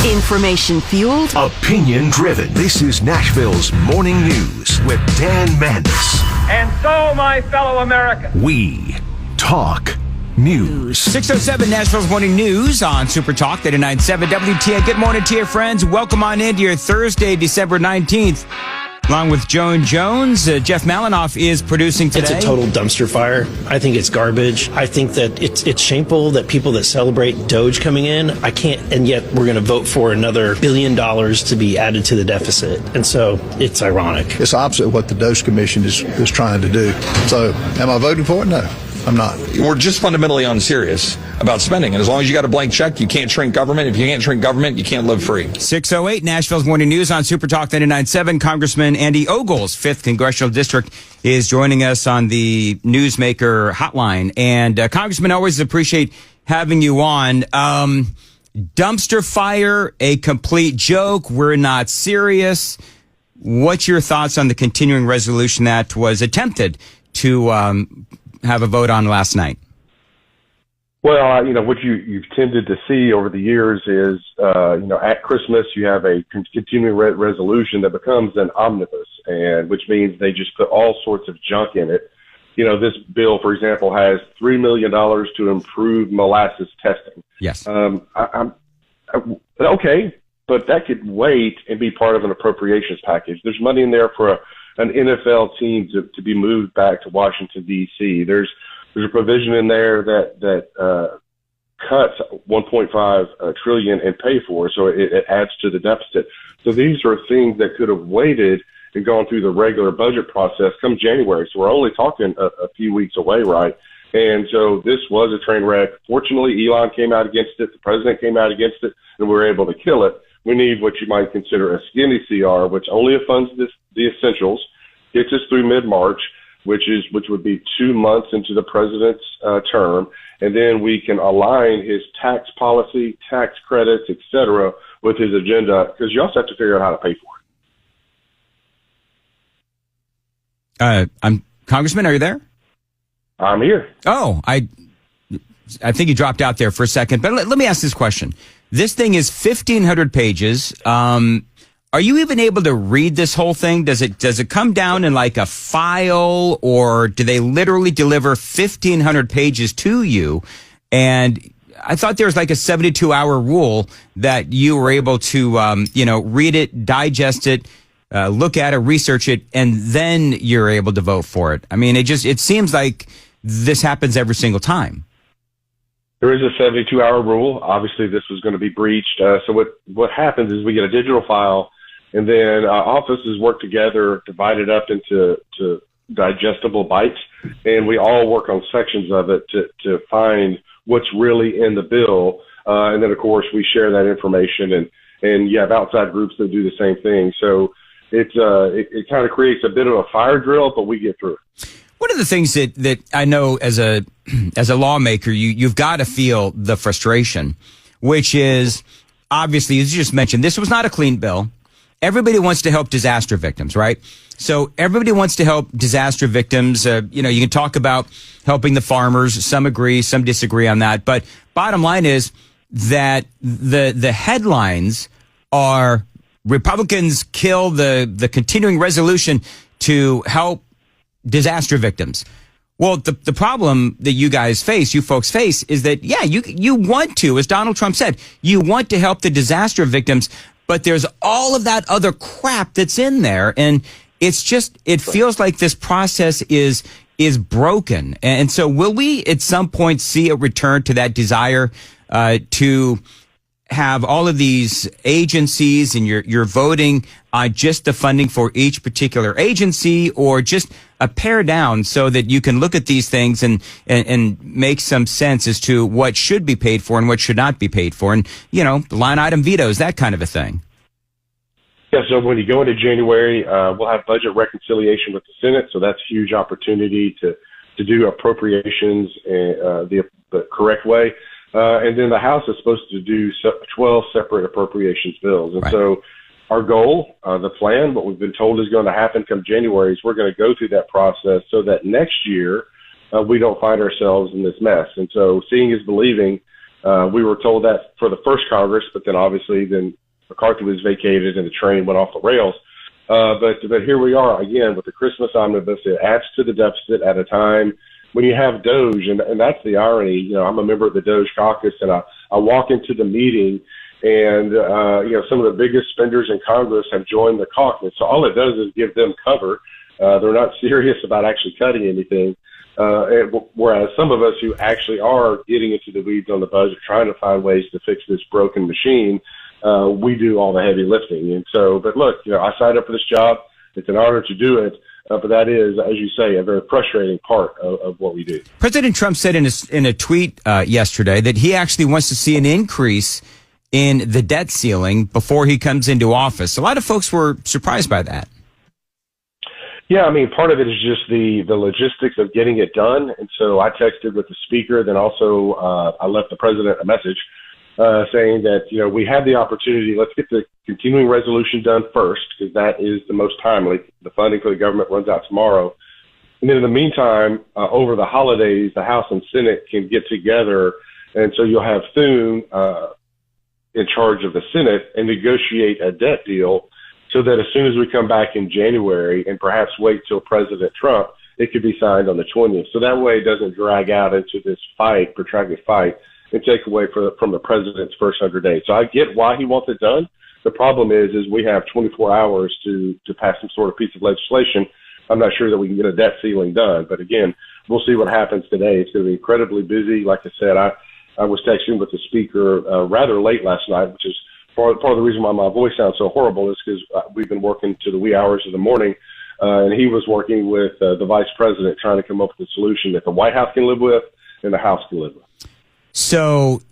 Information fueled. Opinion driven. This is Nashville's Morning News with Dan Mandis. And so, my fellow Americans, we talk news. 6:07 Nashville's Morning News on Super Talk 89.7 WTN. Good morning to you, friends. Welcome on into your Thursday, December 19th. Along with Joan Jones, Jeff Malinoff is producing today. It's a total dumpster fire. I think it's garbage. I think that it's shameful that people that celebrate Doge coming in, and yet we're going to vote for another $1 billion to be added to the deficit. And so it's ironic. It's opposite of what the Doge Commission is trying to do. So am I voting for it? No. I'm not. We're just fundamentally unserious about spending. And as long as you got a blank check, you can't shrink government. If you can't shrink government, you can't live free. 6:08 Nashville's Morning News on Super Talk 99.7. Congressman Ogles, 5th Congressional District, is joining us on the Newsmaker hotline. And Congressman, always appreciate having you on. Dumpster fire, a complete joke. We're not serious. What's your thoughts on the continuing resolution that was attempted to have a vote on last night? Well, what you've tended to see over the years is, at Christmas you have a continuing resolution that becomes an omnibus, and which means they just put all sorts of junk in it. This bill, for example, has $3 million to improve molasses testing. Yes. Okay, but that could wait and be part of an appropriations package. There's money in there for an NFL team to be moved back to Washington, D.C. There's a provision in there that cuts $1.5 trillion in pay for, so it adds to the deficit. So these are things that could have waited and gone through the regular budget process come January. So we're only talking a few weeks away, right? And so this was a train wreck. Fortunately, Elon came out against it. The president came out against it, and we were able to kill it. We need what you might consider a skinny CR, which only funds the essentials, gets us through mid-March, which would be 2 months into the president's term, and then we can align his tax policy, tax credits, etc., with his agenda, because you also have to figure out how to pay for it. Congressman, are you there? I'm here. Oh, I think you dropped out there for a second, but let me ask this question. This thing is 1,500 pages. Are you even able to read this whole thing? Does it come down in like a file, or do they literally deliver 1,500 pages to you? And I thought there was like a 72-hour rule that you were able to, read it, digest it, look at it, research it, and then you're able to vote for it. I mean, it seems like this happens every single time. There is a 72-hour rule. Obviously, this was going to be breached. So what happens is we get a digital file, and then offices work together, divide it up into digestible bites, and we all work on sections of it to find what's really in the bill. And then, of course, we share that information, and you have outside groups that do the same thing. So it kind of creates a bit of a fire drill, but we get through it. One of the things that I know as a lawmaker, you've got to feel the frustration, which is obviously, as you just mentioned, this was not a clean bill. Everybody wants to help disaster victims, right? So everybody wants to help disaster victims. You can talk about helping the farmers. Some agree, some disagree on that. But bottom line is that the headlines are Republicans kill the continuing resolution to help disaster victims. Well, the problem that you folks face is that, you want to, as Donald Trump said, you want to help the disaster victims, but there's all of that other crap that's in there. And it feels like this process is broken. And so will we at some point see a return to that desire to have all of these agencies, and you're voting on just the funding for each particular agency, or just a pare down so that you can look at these things and make some sense as to what should be paid for and what should not be paid for, and line item vetoes, that kind of a thing? Yeah, so when you go into January, we'll have budget reconciliation with the Senate, so that's a huge opportunity to do appropriations the correct way. And then the House is supposed to do 12 separate appropriations bills. And so our goal, the plan, what we've been told is going to happen come January, is we're going to go through that process so that next year we don't find ourselves in this mess. And so seeing is believing. We were told that for the first Congress, but then obviously then McCarthy was vacated and the train went off the rails. But here we are again with the Christmas omnibus. It adds to the deficit at a time when you have Doge, and that's the irony. You know, I'm a member of the Doge caucus, and I walk into the meeting, and you know, some of the biggest spenders in Congress have joined the caucus. So all it does is give them cover. They're not serious about actually cutting anything. Whereas some of us who actually are getting into the weeds on the budget, trying to find ways to fix this broken machine, we do all the heavy lifting. And so, but look, you know, I signed up for this job. It's an honor to do it. But that is, as you say, a very frustrating part of what we do. President Trump said in a tweet yesterday that he actually wants to see an increase in the debt ceiling before he comes into office. A lot of folks were surprised by that. Yeah, I mean, part of it is just the logistics of getting it done. And so I texted with the speaker, then also I left the president a message saying that, you know, we have the opportunity. Let's get the continuing resolution done first, because that is the most timely. The funding for the government runs out tomorrow. And then in the meantime, over the holidays, the House and Senate can get together. And so you'll have Thune in charge of the Senate and negotiate a debt deal so that as soon as we come back in January and perhaps wait till President Trump, it could be signed on the 20th. So that way it doesn't drag out into this fight, protracted fight, and take away from the president's first 100 days. So I get why he wants it done. The problem is we have 24 hours to pass some sort of piece of legislation. I'm not sure that we can get a debt ceiling done. But again, we'll see what happens today. It's going to be incredibly busy. Like I said, I was texting with the speaker rather late last night, which is part of the reason why my voice sounds so horrible is because we've been working to the wee hours of the morning. And he was working with the vice president trying to come up with a solution that the White House can live with and the House can live with. So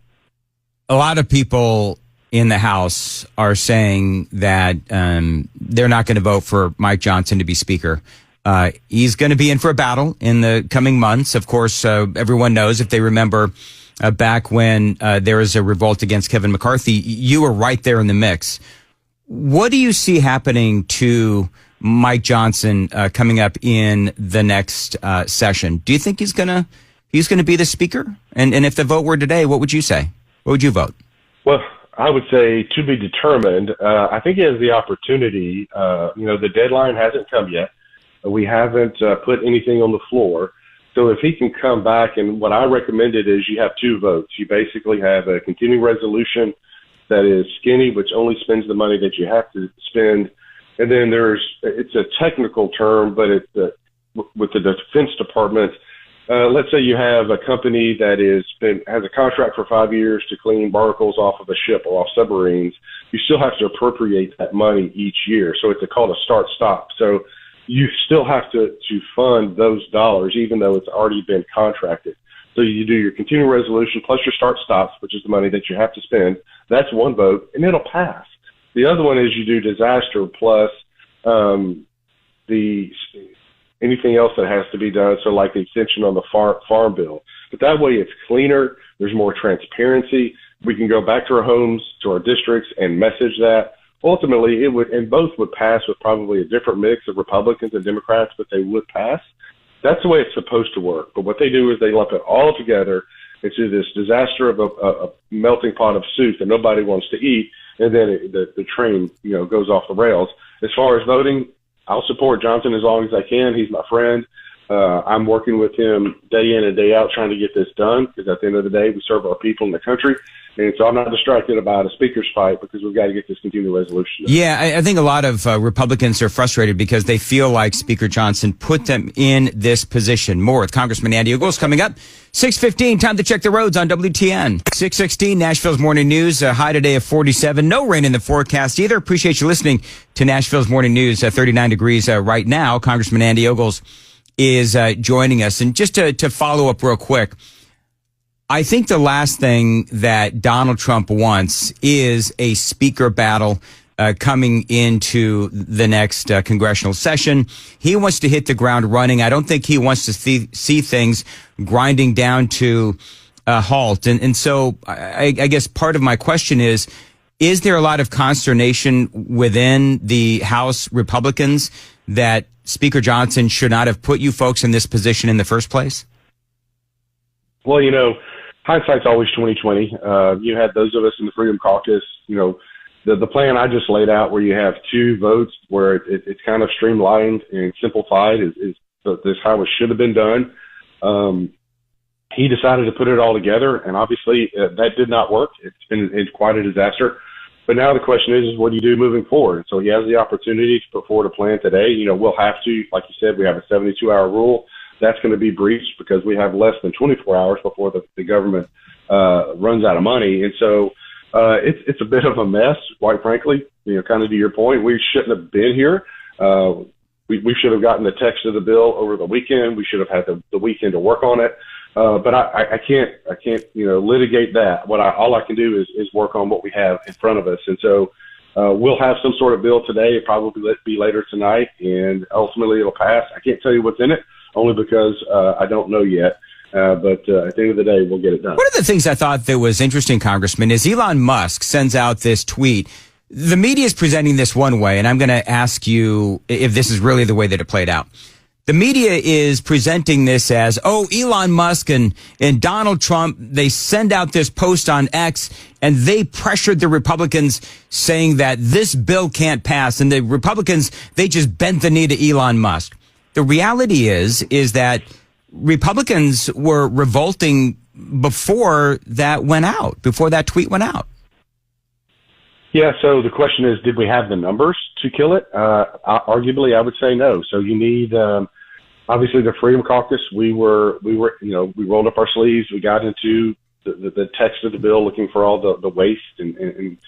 a lot of people in the House are saying that they're not going to vote for Mike Johnson to be Speaker. He's going to be in for a battle in the coming months. Of course, everyone knows, if they remember back when there was a revolt against Kevin McCarthy, you were right there in the mix. What do you see happening to Mike Johnson coming up in the next session? Do you think he's going to be the Speaker? And if the vote were today, what would you say? What would you vote? Well, I would say to be determined. I think he has the opportunity. The deadline hasn't come yet. We haven't put anything on the floor. So if he can come back, and what I recommended is you have two votes. You basically have a continuing resolution that is skinny, which only spends the money that you have to spend. And then it's a technical term, but with the Defense Department, let's say you have a company that has a contract for 5 years to clean barnacles off of a ship or off submarines. You still have to appropriate that money each year. So it's called a start-stop. So you still have to fund those dollars, even though it's already been contracted. So you do your continuing resolution plus your start-stops, which is the money that you have to spend. That's one vote, and it'll pass. The other one is you do disaster plus anything else that has to be done, so like the extension on the farm bill. But that way it's cleaner, there's more transparency. We can go back to our homes, to our districts, and message that. Ultimately, both would pass with probably a different mix of Republicans and Democrats, but they would pass. That's the way it's supposed to work. But what they do is they lump it all together into this disaster of a melting pot of soup that nobody wants to eat, and then the train goes off the rails. As far as voting, I'll support Johnson as long as I can. He's my friend. I'm working with him day in and day out trying to get this done, because at the end of the day, we serve our people in the country. And so I'm not distracted about a speaker's fight, because we've got to get this continuing resolution done. Yeah, I think a lot of Republicans are frustrated because they feel like Speaker Johnson put them in this position. More with Congressman Andy Ogles coming up. 6:15, time to check the roads on WTN. 6:16, Nashville's Morning News. A high today of 47. No rain in the forecast either. Appreciate you listening to Nashville's Morning News. 39 degrees right now. Congressman Andy Ogles is joining us. And just to follow up real quick, I think the last thing that Donald Trump wants is a speaker battle coming into the next congressional session. He wants to hit the ground running. I don't think he wants to see things grinding down to a halt. And so I guess part of my question is there a lot of consternation within the House Republicans that Speaker Johnson should not have put you folks in this position in the first place? Well, hindsight's always 20/20. You had those of us in the Freedom Caucus, the plan I just laid out, where you have two votes, where it's kind of streamlined and simplified, is how it should have been done. He decided to put it all together, and obviously that did not work. It's quite a disaster. But now the question is what do you do moving forward? So he has the opportunity to put forward a plan today. We'll have to, like you said, we have a 72-hour rule. That's going to be breached because we have less than 24 hours before the government runs out of money. And so it's a bit of a mess, quite frankly. Kind of to your point, we shouldn't have been here. We should have gotten the text of the bill over the weekend. We should have had the weekend to work on it. But I can't litigate that. All I can do is work on what we have in front of us. And so we'll have some sort of bill today. It'll probably be later tonight, and ultimately it'll pass. I can't tell you what's in it, only because I don't know yet. But at the end of the day, we'll get it done. One of the things I thought that was interesting, Congressman, is Elon Musk sends out this tweet. The media is presenting this one way, and I'm going to ask you if this is really the way that it played out. The media is presenting this as, Elon Musk and Donald Trump, they send out this post on X and they pressured the Republicans saying that this bill can't pass. And the Republicans, they just bent the knee to Elon Musk. The reality is that Republicans were revolting before that went out, before that tweet went out. Yeah, so the question is, did we have the numbers to kill it? Arguably, I would say no. So you need, obviously, the Freedom Caucus. We rolled up our sleeves. We got into the text of the bill, looking for all the waste and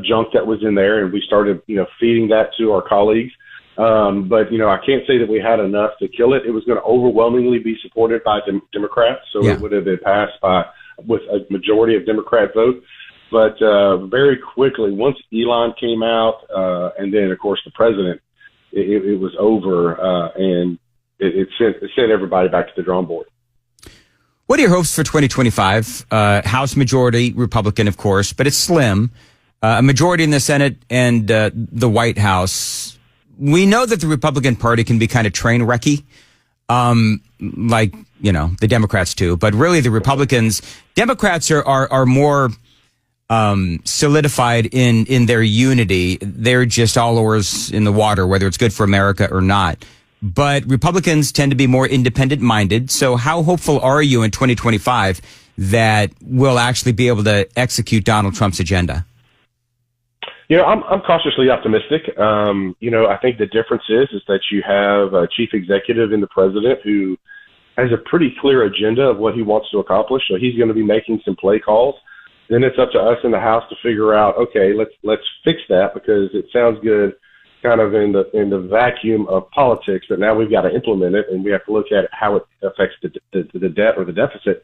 junk that was in there, and we started, feeding that to our colleagues. But I can't say that we had enough to kill it. It was going to overwhelmingly be supported by Democrats, so It would have been passed with a majority of Democrat vote. But very quickly, once Elon came out, and then, of course, the president, it was over, and it sent everybody back to the drawing board. What are your hopes for 2025? House majority, Republican, of course, but it's slim. A majority in the Senate and the White House. We know that the Republican Party can be kind of train wrecky, like, the Democrats too. But really, the Democrats are more solidified in their unity. They're just all oars in the water, whether it's good for America or not. But Republicans tend to be more independent minded. So how hopeful are you in 2025 that we'll actually be able to execute Donald Trump's agenda? I'm cautiously optimistic. I think the difference is that you have a chief executive in the president who has a pretty clear agenda of what he wants to accomplish. So he's going to be making some play calls. Then it's up to us in the House to figure out, okay, let's fix that, because it sounds good kind of in the vacuum of politics, but now we've got to implement it, and we have to look at how it affects the debt or the deficit.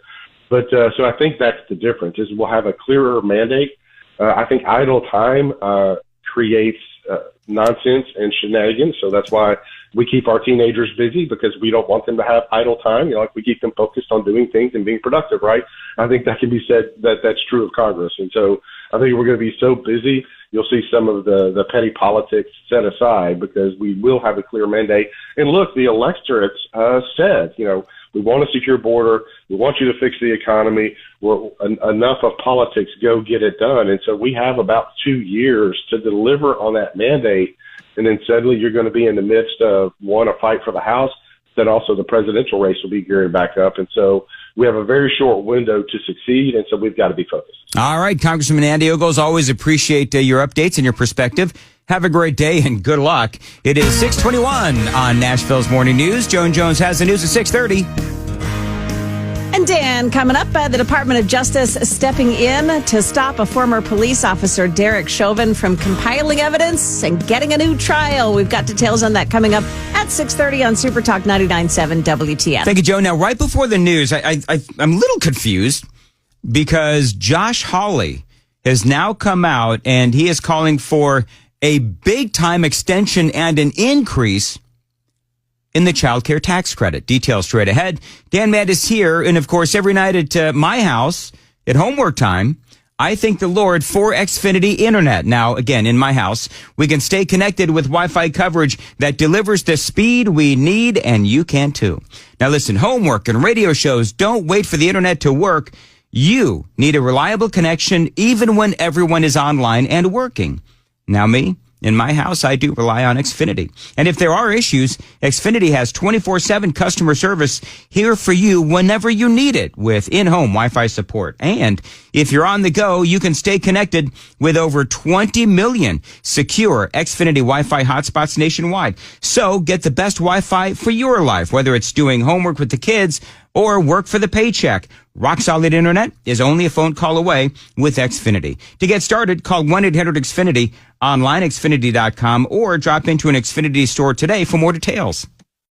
But so I think that's the difference, is we'll have a clearer mandate. I think idle time creates nonsense and shenanigans, so that's why we keep our teenagers busy, because we don't want them to have idle time. We keep them focused on doing things and being productive, right? I think that can be said that's true of Congress. And so I think we're going to be so busy, you'll see some of the petty politics set aside, because we will have a clear mandate. And look, the electorate said, we want a secure border. We want you to fix the economy. Enough of politics, go get it done. And so we have about 2 years to deliver on that mandate. And then suddenly you're going to be in the midst of, a fight for the House, then also the presidential race will be gearing back up. And so we have a very short window to succeed, and so we've got to be focused. All right, Congressman Andy Ogles, always appreciate your updates and your perspective. Have a great day and good luck. It is 6:21 on Nashville's Morning News. Joan Jones has the news at 6:30. And Dan, coming up, the Department of Justice stepping in to stop a former police officer, Derek Chauvin, from compiling evidence and getting a new trial. We've got details on that coming up at 6:30 on Super Talk 99.7 WTN. Thank you, Joe. Now, right before the news, I'm a little confused because Josh Hawley has now come out and he is calling for a big-time extension and an increase in the child care tax credit. Details straight ahead. Dan Matt is here. And of course, every night at my house at homework time, I thank the Lord for Xfinity Internet. Now, again, in my house, we can stay connected with Wi-Fi coverage that delivers the speed we need, and you can too. Now listen, homework and radio shows don't wait for the internet to work. You need a reliable connection even when everyone is online and working. Now me, in my house, I do rely on Xfinity. And if there are issues, Xfinity has 24/7 customer service here for you whenever you need it with in-home Wi-Fi support. And if you're on the go, you can stay connected with over 20 million secure Xfinity Wi-Fi hotspots nationwide. So get the best Wi-Fi for your life, whether it's doing homework with the kids or work for the paycheck. Rock solid internet is only a phone call away with Xfinity. To get started, call 1-800-XFINITY, online, Xfinity.com, or drop into an Xfinity store today for more details.